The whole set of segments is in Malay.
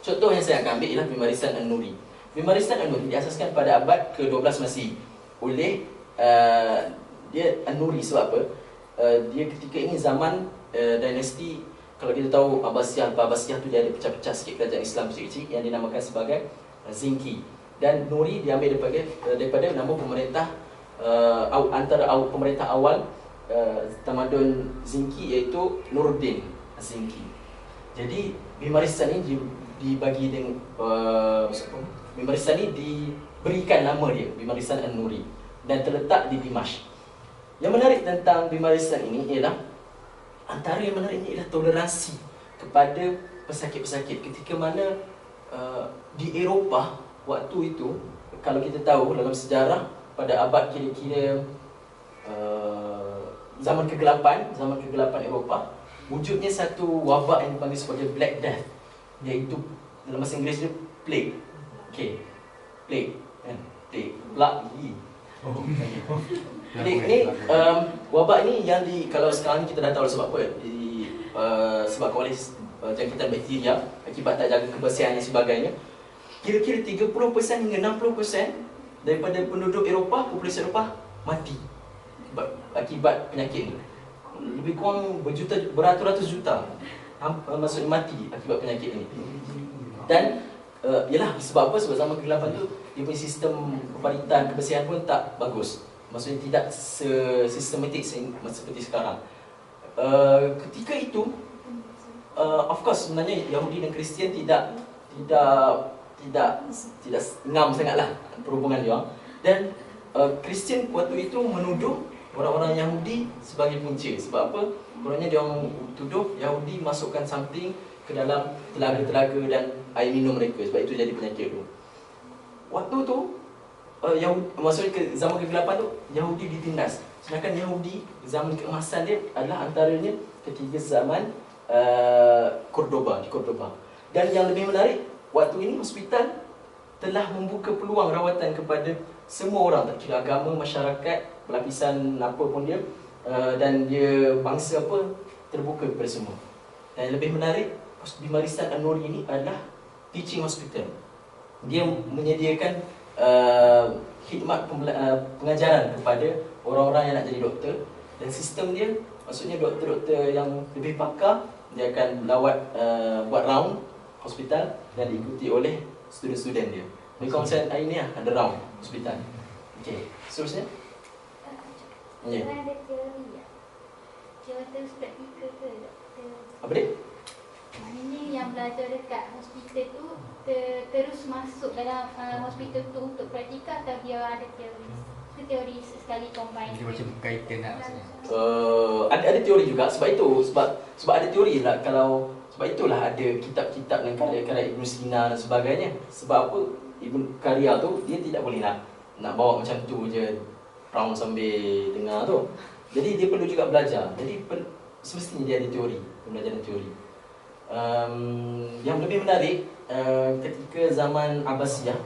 Contoh yang saya akan ambil ialah Bimarisan An-Nuri. Bimarisan An-Nuri diasaskan pada abad ke-12 Masihi oleh dia An-Nuri. Sebab apa? Dia ketika ini zaman dinasti, kalau kita tahu Abbasiyah, Lepas Abbasiyah tu dia ada pecah-pecah sikit kerajaan Islam kecil-kecil yang dinamakan sebagai Zinki. Dan Nuri diambil daripada nama pemerintah antara pemerintah awal tamadun Zinki, iaitu Nuruddin Zinki. Jadi Bimarisan ini dibagi dengan Bimarisan ini diberikan nama dia Bimarisan An-Nuri dan terletak di Dimash. Yang menarik tentang Bimarisan ini ialah, antara yang menarik ini ialah toleransi kepada pesakit-pesakit. Ketika mana di Eropah waktu itu, kalau kita tahu dalam sejarah pada abad kira-kira zaman kegelapan Eropah, wujudnya satu wabak yang dipanggil sebagai Black Death, iaitu dalam bahasa Inggeris dia plague. Okey, plague kan, plague. Plague ni wabak ni yang kalau sekarang ni kita dah tahu sebab apa, disebabkan oleh jangkitan bakteria akibat tak jaga kebersihan dan sebagainya. Kira-kira 30% hingga 60% daripada penduduk Eropah, populasi Eropah mati akibat penyakit ni. Lebih kurang beratus-ratus juta maksudnya mati akibat penyakit ini. Dan ialah sebab apa? Sebab zaman kegelapan tu dia punya sistem pemerintahan kebersihan pun tak bagus. Maksudnya tidak sistematik seperti sekarang. Ketika itu of course sebenarnya Yahudi dan Kristian tidak ngam sangatlah perhubungan dia. Dan Kristian waktu itu menuduh orang-orang Yahudi sebagai punca. Sebab apa? Orangnya dia orang tuduh Yahudi masukkan something ke dalam telaga-telaga dan air minum mereka, sebab itu jadi penyakit tu. Waktu tu maksudnya zaman kegelapan tu Yahudi ditindas. Sedangkan Yahudi zaman keemasan dia adalah antaranya ketika zaman Cordoba, di Cordoba. Dan yang lebih menarik, waktu ini hospital telah membuka peluang rawatan kepada semua orang, tak kira agama, masyarakat, berlapisan apa pun dia, dan dia bangsa apa, terbuka kepada semua. Dan yang lebih menarik, Bimarisan An-Nuri ini adalah teaching hospital. Dia menyediakan khidmat pengajaran kepada orang-orang yang nak jadi doktor. Dan sistem dia, maksudnya doktor-doktor yang lebih pakar, dia akan lawat buat round hospital dan diikuti oleh student-student dia. Jadi konsep hari ni ada round hospital. Okey, seterusnya. Ya. Ada teori tak? Teori praktikal ke doktor? Apa dia? Maknanya yang belajar dekat hospital tu terus masuk dalam hospital tu untuk praktikal, atau dia ada teori? Itu teori sekali combine. Dia macam berkaitan lah maksudnya. Ada teori juga, sebab ada teori lah. Kalau sebab itulah ada kitab-kitab dan karya-karya Ibn Sina dan sebagainya. Sebab apa? Karya tu dia tidak boleh nak bawa macam tu je round sambil dengar tu. Jadi dia perlu juga belajar. Jadi semestinya dia ada teori, pembelajaran teori. Yang lebih menarik, ketika zaman Abbasiyah,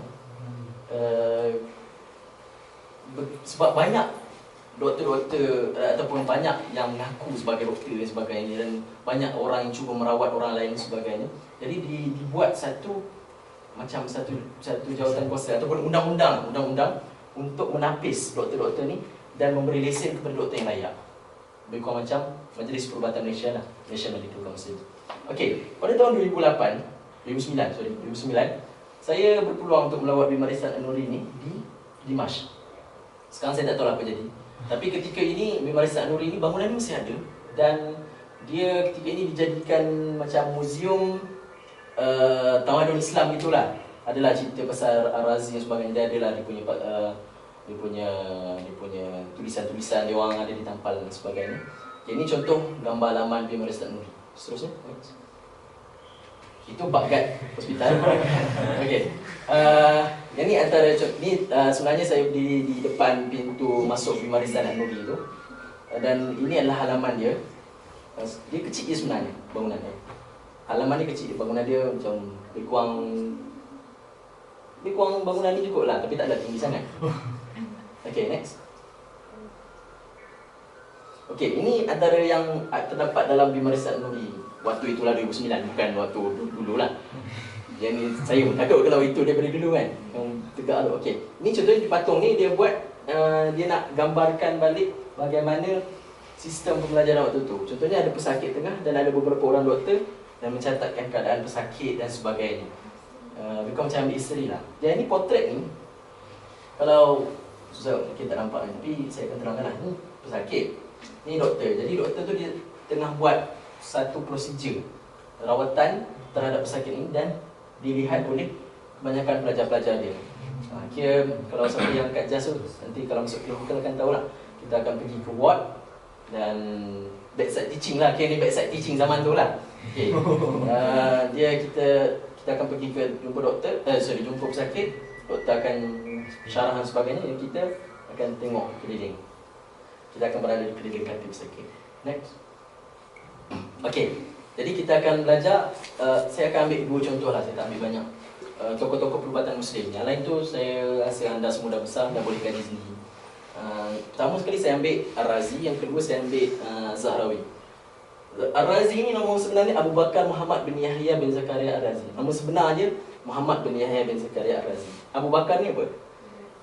sebab banyak doktor-doktor ataupun banyak yang mengaku sebagai doktor dan sebagainya, dan banyak orang yang cuba merawat orang lain dan sebagainya. Jadi dibuat satu jawatan kuasa ataupun undang-undang untuk menapis doktor-doktor ni dan memberi lesen kepada doktor yang layak. Lebih kurang macam Majlis Perubatan Malaysia lah, Malaysian Medical Council. Okey, pada tahun 2009, saya berpeluang untuk melawat Bimarisan An-Nuri ni di Dimash. Sekarang saya tak tahu apa jadi. Tapi ketika ini Bimarisan An-Nuri ni bangunan ni masih ada, dan dia ketika ini dijadikan macam muzium tamadun Islam gitulah. Adalah cerita pasal Ar-Razi dan sebagainya. Dia adalah dia punya tulisan-tulisan dia orang ada ditampal dan sebagainya. Okay, ini contoh gambar halaman Bimarisan An-Nuri. Seterusnya. Itu Baghdad Hospital. Okey. Yang ni antara ni sebenarnya saya berdiri di depan pintu masuk Bimarisan An-Nuri tu. Dan ini adalah halaman dia. Dia kecil je sebenarnya bangunan dia. Halaman dia kecil, bangunan dia macam lebih kurang bangunan ni cukup lah, tapi tak ada tinggi sangat. Okey, next. Okey, ini antara yang terdapat dalam Bimarisan An-Nuri. Waktu itulah 2009, bukan waktu dulu lah. Yang ni saya pun takut kalau itu daripada dulu kan. Yang tegak tu. Okey. Ni contohnya di patung ni dia buat dia nak gambarkan balik bagaimana sistem pembelajaran waktu tu. Contohnya ada pesakit tengah dan ada beberapa orang doktor dan mencatatkan keadaan pesakit dan sebagainya. Bukan macam ambil isteri lah. Jadi ni potret ni, kalau susah mungkin tak nampak ni, tapi saya akan terangkan lah. Ni pesakit, ni doktor. Jadi doktor tu dia tengah buat satu prosedur rawatan terhadap pesakit ni dan dilihat oleh kebanyakan pelajar-pelajar dia. Kira kalau siapa yang kat JAS tu, nanti kalau masuk clinical akan tahu lah. Kita akan pergi ke ward dan bedside teaching lah. Kira ni bedside teaching zaman tu lah. Okay. Kita akan pergi ke jumpa doktor, jumpa pesakit. Doktor akan syarahan sebagainya dan kita akan tengok keliling. Kita akan berada di keliling katil pesakit. Next. Okay. Jadi kita akan belajar, saya akan ambil 2 contoh lah, saya tak ambil banyak. Tokoh-tokoh perubatan Muslim. Yang lain tu saya rasa anda semua dah besar, dah boleh kaji sendiri. Pertama sekali saya ambil Ar-Razi, yang kedua saya ambil Zahrawi. Ar-Razi ni nama sebenarnya Abu Bakar Muhammad bin Yahya bin Zakaria Ar-Razi. Nama sebenar dia Muhammad bin Yahya bin Zakaria Ar-Razi. Abu Bakar ni apa?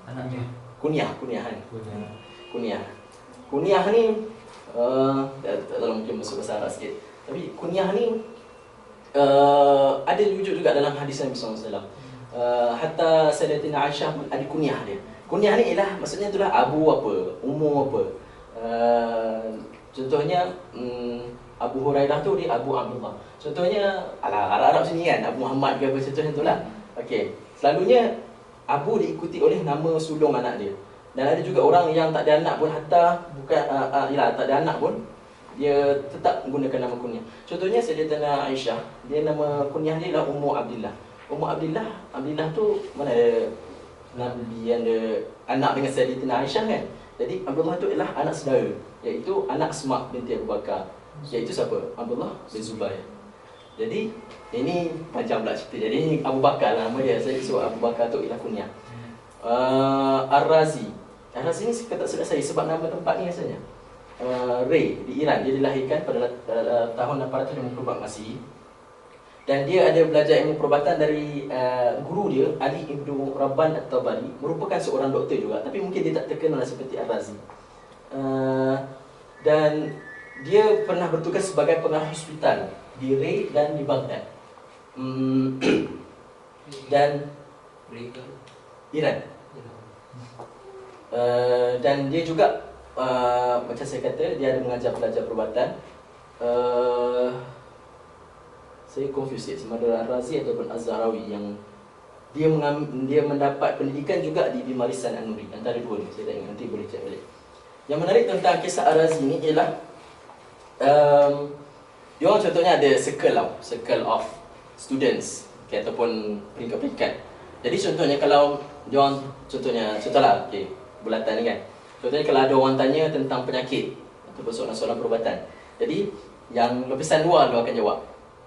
Anaknya. Kunyah kan? Kunyah ni tolong mungkin masuk bahasa Arab sikit. Tapi kunyah ni ada wujud juga dalam hadis Nabi SAW. Hatta Sayyidatina Aisyah pun ada kunyah dia. Kunyah ni ialah maksudnya itulah abu apa, umur apa. Contohnya Abu Hurairah tu dia Abu Abdullah. Contohnya Arab sini kan, Abu Muhammad ke apa, contohnya itulah. Okey. Selalunya Abu diikuti oleh nama sulung anak dia. Dan ada juga orang yang tak ada anak pun, hatta bukan tak ada anak pun, dia tetap menggunakan nama kunyah. Contohnya Sayyidatina Aisyah, dia nama kunyah dia adalah Ummu Abdillah. Ummu Abdillah tu mana ada Nabi yang ada anak dengan Sayyidatina Aisyah kan. Jadi Abdullah tu ialah anak saudara, iaitu anak Asma binti Abu Bakar, iaitu siapa? Abdullah bin Zubair. Jadi ini panjang pula cerita. Jadi ini Abu Bakar lah nama dia. Saya sebut Abu Bakar tu ialah kunyah. Ar-Razi ni kata sudah saya sebab nama tempat ni rasanya. Ray di Iran. Dia dilahirkan pada tahun 854 Masihi. Dan dia ada belajar ilmu perubatan dari guru dia, Ali Ibnu Rabban At-Tabari, merupakan seorang doktor juga, tapi mungkin dia tak terkenal seperti Ar-Razi. Dan dia pernah bertugas sebagai pengarah hospital di Ray dan di Baghdad. Dan Iran. Dan dia juga macam saya kata, dia ada mengajar pelajar perubatan. Saya confuse sama ada Ar-Razi ataupun Az-Zahrawi yang dia mendapat pendidikan juga di Bimarisan An-Nuri. Antara dua ni, saya tak ingat, nanti boleh cek balik. Yang menarik tentang kisah Ar-Razi ni ialah dia orang contohnya ada circle of students, okay, ataupun peringkat-peringkat. Jadi contohnya kalau dia orang contohlah okey, bulatan ni kan. Contohnya kalau ada orang tanya tentang penyakit ataupun soalan-soalan perubatan. Jadi yang lapisan luar lu akan jawab.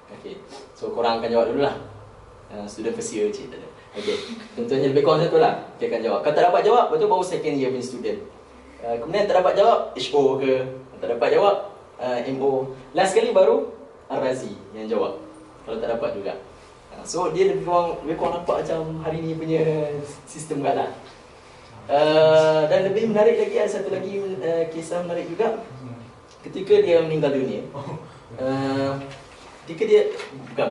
Okey. So korang akan jawab dululah. Student first year cik tak ada. Okey. Contohnya lebih kurang satulah. Dia akan jawab. Kalau tak dapat jawab, betul baru second year punya student. Kemudian tak dapat jawab, HO ke. Tak dapat jawab, MO. Last sekali baru Ar-Razi yang jawab. Kalau tak dapat juga. So dia lebih kurang nampak macam hari ni punya sistem kat lah. Dan lebih menarik lagi, ada satu lagi kisah menarik juga. Ketika dia meninggal dunia, ketika dia bukan